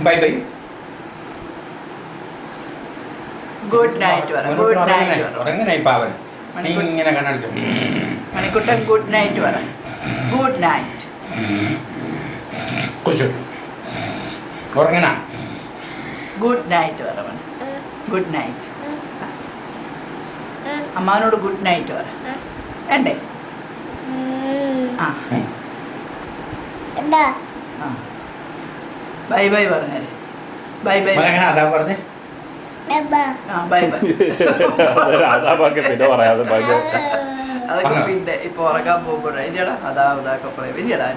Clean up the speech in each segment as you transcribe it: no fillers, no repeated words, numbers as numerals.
By bye. Good night പറ. Good night ഉറങ്ങനായി പാവൻ. ഇങ്ങനെ കണ്ണടിച്ചു. മണിക്കുട്ടൻ ഗുഡ് നൈറ്റ് പറ. Good night. ഉറങ്ങണ. ഗുഡ് നൈറ്റ് പറ. Good night. അമ്മാവനോട് ഗുഡ് നൈറ്റ് പറ. വേണ്ടേ? ആ ബൈ ബൈ പറഞ്ഞേരെ. Bye bye. അതാ പറഞ്ഞേ. Bye bye. അതൊക്കെ പിന്നെ ഇപ്പൊ ഉറങ്ങാൻ പോകുമ്പോഴേ ഇല്ലടാ അതാ അതൊക്കെ പറയും. ഇല്ലടാ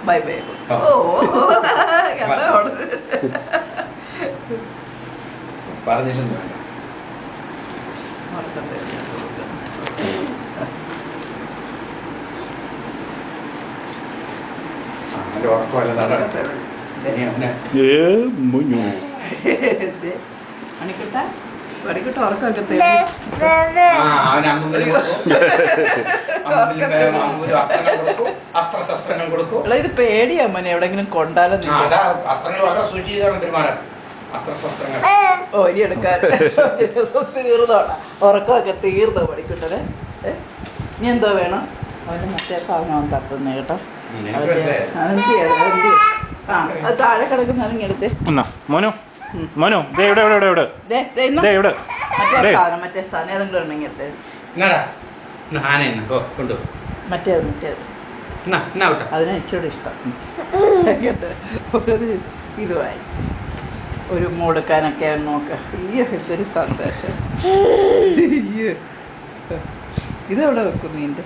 ബൈ ബൈ. ഓ പറഞ്ഞില്ലെന്ന് വേണ്ട. മണിക്കുട്ട ഉറക്കൊക്കെ ഇത് പേടിയാ അമ്മനെ എവിടെങ്കിലും കൊണ്ടാലും ഓ ഇനി എടുക്കാൻ തീർന്നോടാ. ഉറക്കമൊക്കെ തീർന്നോ മണിക്കുട്ടനെ? ഇനി എന്തോ വേണം? അവന് മറ്റേ സാധനം അവൻ തട്ടുന്നേ കേട്ടോ. അത് താഴെ കിടക്കുന്ന എടുത്തേ. മറ്റേ സാധനം ഏതെങ്കിലും ഉണ്ടെങ്കിൽ എടുത്തേ. മറ്റേത് അതിനെ ഇച്ചിരി ഇഷ്ടം. ഇതുമായി ഒരു മൂടുക്കാനൊക്കെ നോക്ക. അയ്യോ എന്തൊരു സന്തോഷം. അയ്യോ ഇതെവിടെ വെക്കും നീൻ്റെ?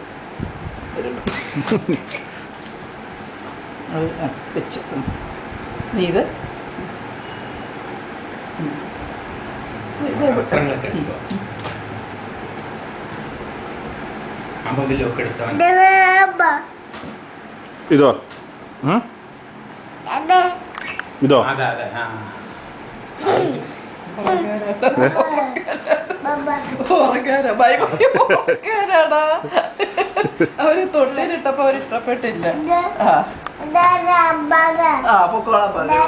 വെച്ചു. നീ ഇത് ഇതോ ഇതോ അവര് തൊട്ടിലിട്ടപ്പോ അവര് ഇഷ്ടപ്പെട്ടില്ല. പൊക്കോളാൻ പറഞ്ഞു.